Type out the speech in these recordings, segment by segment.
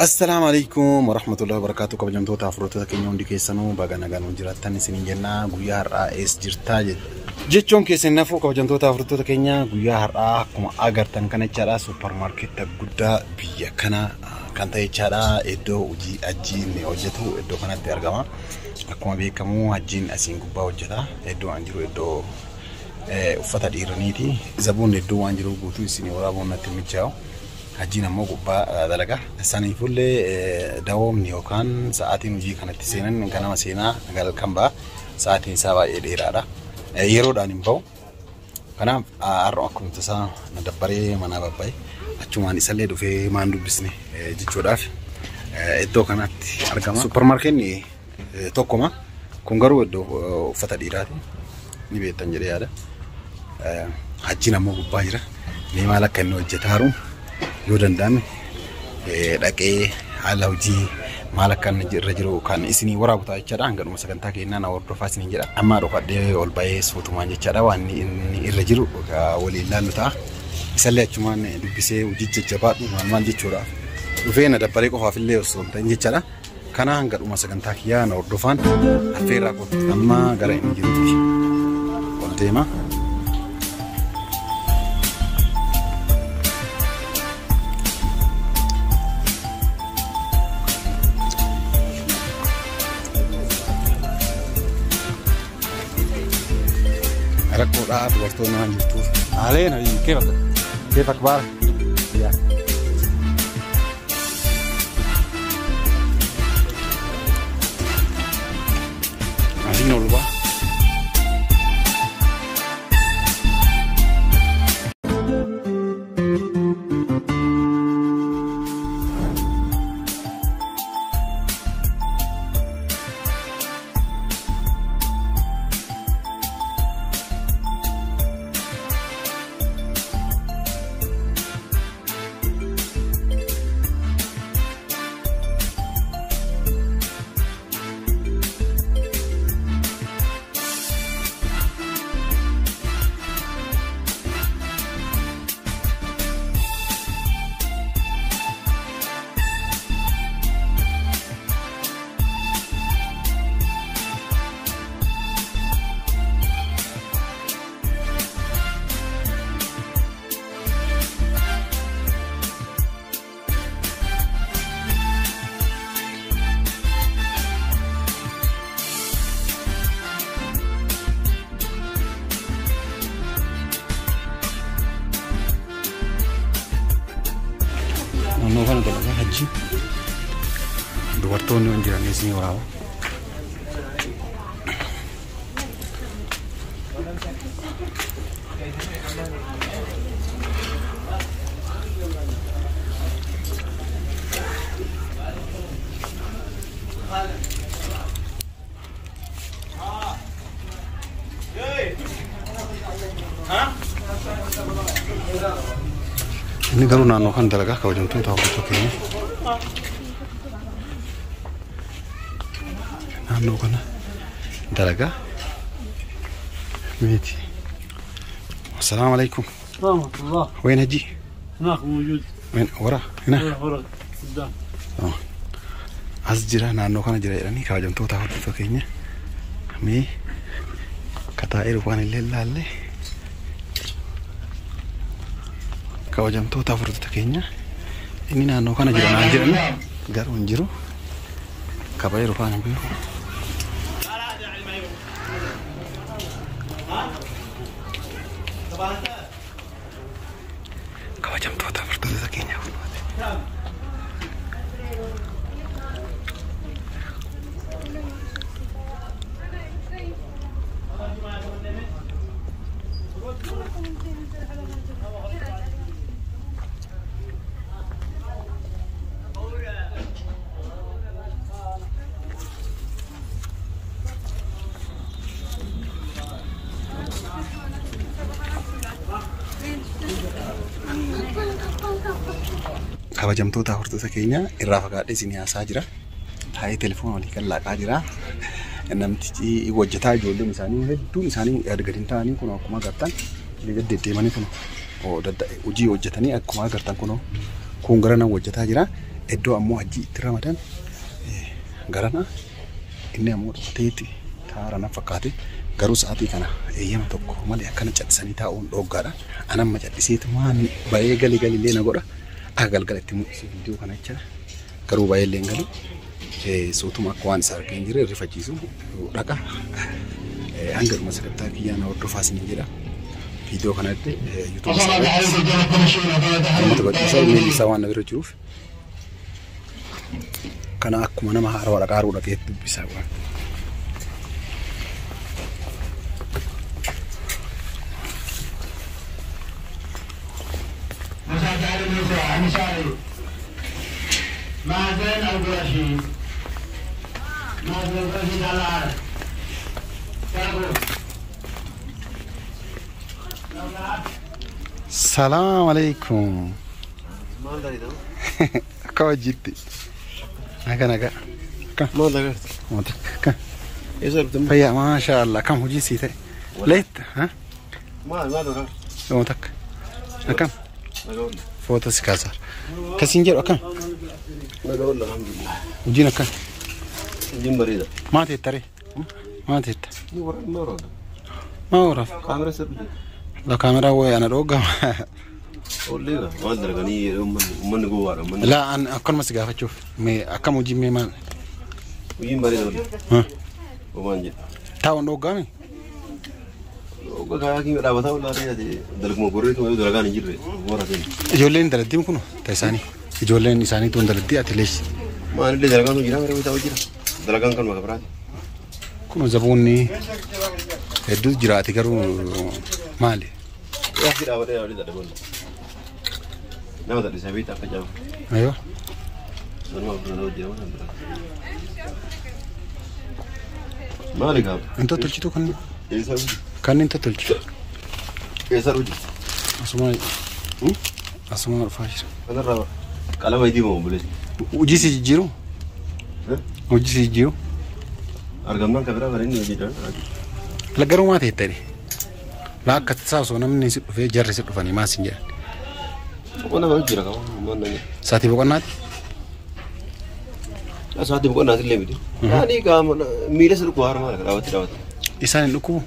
السلام عليكم ورحمة الله وبركاته. كبجمتو تافروتو كينيون دي كيسانو باغانا غانو جراتان سنين جنا غويا رئيس جرتاج جيتشون كيسن نفو كبجمتو تافروتو كينيا غويا رأ كما أغرتان كان يشارا سوبر ماركت غودا بيا كنا كانتا يشارا إدو وجي أجين وجتو إدو كنا تيرغما أكما بيكمو أجين أسين غوبا وجتا إدو أنجرو إدو ufata dhiiraniiti zabuun iddoo waan jiru guutuu isin waraaboo natti michaaw hajjina moo gubbaa dalaga sanii fulle dawoomni yookaan sa'aatiin hojii kanatti seenan ganama seenaa galkan baa sa'aatiin isaa baay'ee dheeraadha yeroodhaan hin ba'u kanaaf har'a akkuma tasaa na dabbaree mana babbaye achumaan isallee dhufee maan dubbisne jechuudhaaf iddoo kanatti argama supermarkeetni tokkoma kun garuu iddoo uffata dhiiraati ni beektan jedhee yaada hajjina moo gubbaa jira ni maal akka inni hojjetaaru yoo danda'ame dhaqee haala hojii maal akka inni irra jiru kan isinii waraabutaa jechaadha hangadhuma sagantaa keenyaa na hordofaa isiniin jedha amma dhokadhee ol ba'ee suutumaan jechaadha waan inni irra jiru waliin ilaallu ta'a isallee achumaan dubbisee hojii jajjabaadhu maal jechuudha dhufee na dabbaree qofaafillee osoo hin ta'in jechaadha kana hangadhuma sagantaa kiyyaa na hordofaan affeerraa kootu amma gara inni jirutti ol deema. ركوا رعد ورطونا عن يوتيوب علينا كيفك بارك يا عايزين نقول بقى no kan dalaga haji dubartoonni waan jiran isin waraaba ini garu nano kan dalaga kau jantung tahu betul kini nano kan dalaga ميتي السلام عليكم ورحمة الله وين هجي هناك موجود وين ورا هنا ورا قدام أسجرا نانو كان جرا يعني كاو جنتو تاخذ فكينيا مي كتائر وان الليل اللي كاو جنتو تاخذ فكينيا إني نانو كان جرا نانجرا غارو نجرو كباير وان بيرو كاو جنتو تاخذ فكينيا kabajamtoota hordoftoota keenya irraa fagaadhee isin haasaa jira. Taa'ee telefoon walii kan laaqaa jira. Namtichi hojjetaa ijoolleen isaanii hedduun isaanii gadi ta'anii kun akkuma agartan deddeemanii kun hojii hojjetanii akkuma agartan kun gara nama hojjetaa jira. iddoo ammoo hajjii itti ramadan garana inni ammoo teeti taara na fakkaate garuu sa'aatii kana eeyyama tokko malee akkana cadhisanii taa'uun dhoggaadha. Anamma cadhiseetu maan baay'ee galillee na godha. Akka galgalatti mul'isu viidiyoo kana jecha garuu baay'ee illee galu sootuma akka waan isa argee hin jirre rifachiisu dhaqa. Hanga dhuma sagantaa kiyyaa na hordofaa isin jedha. Viidiyoo kanatti YouTube irratti godhisaa miilisaa waan na bira jiruuf kana akkuma nama haarawaa dhaqaaruu dhaqeetti dubbisaa waan. Salam alaikum. Kau jitti. Naga. Kam. Mau tak. Faya, masya Allah. Kam huji sih teh. Lihat, ha? Mau tak. Nakam. Foto sekasar. Kesinjer akam. Huji nakam. Jimbarida. Mati tari. Mati. Maura. Kamera sir. La kamera wo ana doga. Ollega. Ma dargani umman go wara man. La an akon mas gafa chuf. Me akam uji me man. Jimbarida. Ha. Omanje. Tawon doga me. Oga kaya ki da bataw la de dalgmo gorre to dalgani jirre. Wara den. Ijoolleen dalatti kuno taisani. Ijoolleen isaanii tun dalatti atilees. Ma ni dalgano jira mere bitaw jira. Dalgan kan magabrati. Kuno zabuni hedduu jiraati garuu maali? Ya kira wada ya da bon. Nama da sabi ta kajaw. Ayo. Nama bro jira wana. Malika. Ento tolchitu kan Esa. kan ento tolchitu. Esa ruji. Asuma rufashir. Kana rawa. Kala mai dimo bule. Uji si jiru. Uji si jiru. Argamnan kabira garin ni jira. La garuu maa ta'e tari. La akka tasaa osoo namni si dhufee jarri si dhufanii maas hin jedhan. Wana ba jira kawan mana ni. Saatii boqonnaati. Saati boqonnaa illee miti. Ani qaama miila sirku harma daawwatti. Isaan hin dhukkubu.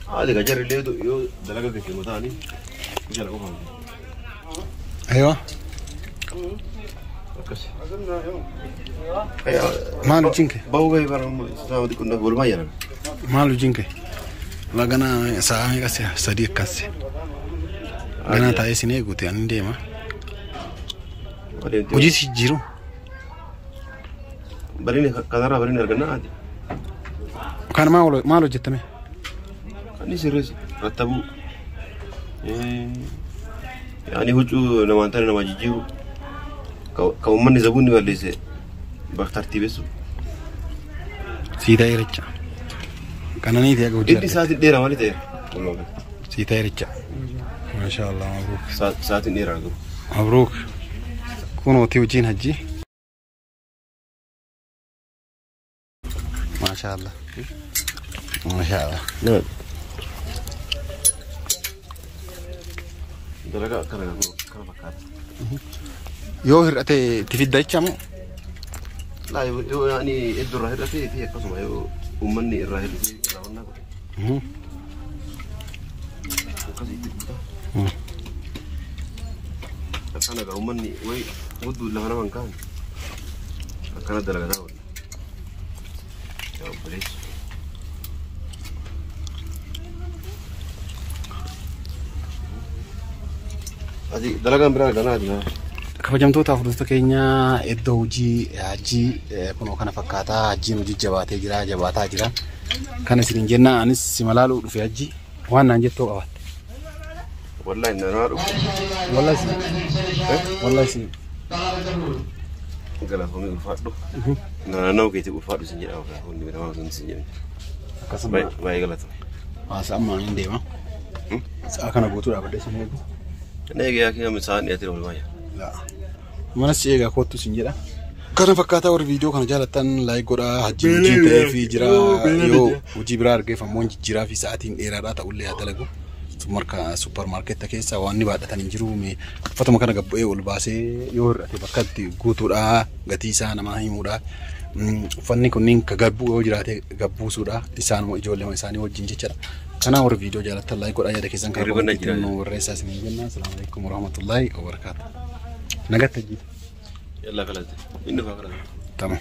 Haali ka jarri illee yoo dalaga kake mutaani jala qofa. Aywa. Akkas. Maalu jinke. Bahu gai baram saawati kunna golma yana. Maalu jinke. La gana saa kasi sadi kasi. Gana taa'ee sin eeguuti ani deema. Hojii si jiru. Barini kanarraa barini argannaa ati. Kan maal hojjetame? Kan sirreessi rattabuu. Yaani huccuu namaan tana nama jijjiiru. Ka uummanni zabuunni balleesse baktartiibessu. Siidaa ericha. Kananiiti aga hojii. Inni sa'aatiin dheeraa maali ta'e? Siidaa ericha. Masha Allah mabruuk. Sa'aatiin dheeraa garuu. Mabruuk. Kunooti hojiin hajji. Masha Allah. Masha Allah. Nama. Dalaga akkana kana fakkaata. Yoo hir'ate itti fidda jechamu? Laa yoo yaani iddoo irraa hir'atee fi akkasuma yoo uummanni irraa hir'atee irraa wannaa godhe. Akkasii itti guutaa. Akkana gaa uummanni wayi hudduu lafa nama hin kaa'an akkana dalagataa wal. Yaa obboleessu. Ati dalagaan biraa ganaa ati gaa. Kabajamtoota hordoftoota keenya iddoo hojii hajjii kunoo kana fakkaataa hajjiin hojii jabaatee jira jabaataa jira. Kana isin jenna anis simalaaluu dhufe hajjii waan naan jettoo qabaatte. Wallahi nama dhufu. Wallahi si. Galaafamee ulfaadhu. Naannoo keetii ulfaadhu sin jedhama hundi biramaa sun sin jedhama. Akkasuma baay'ee galatama. Haasa ammaa hin deema. Sa'a kana guutuu dhaabadde sin eegu. Neegee yaa kiyya misaan dhiyaatee ol baay'ee. Mana si eegaa kottu sin jedha. Kana fakkaataa warri viidiyoo kana jaalattan laayik godhaa hajji hojii ta'ee fi jira yoo hojii biraa argeef ammoo jijjiiraa fi sa'aatiin dheeraadhaa ta'ullee haa dalagu. supermarket keessa waan ni baadhatan hin jiru mee fatuma kana gabbu'ee ol baasee yoo hir'ate bakka itti guutuudha gatii isaa namaa himuudha. Uffanni kunniin ka gabbuu yoo jiraate gabbuusuudha isaan ijoollee isaanii wajjin jechuudha. Kana warra viidiyoo jaalatan like godhaa yaada keessan kan qabu warreessaa isin jenna. Assalaamu alaykum warahmatullahi wabarakatuh. Nagatta ji. Yalla kalas. Inni fa kalas. Tamam.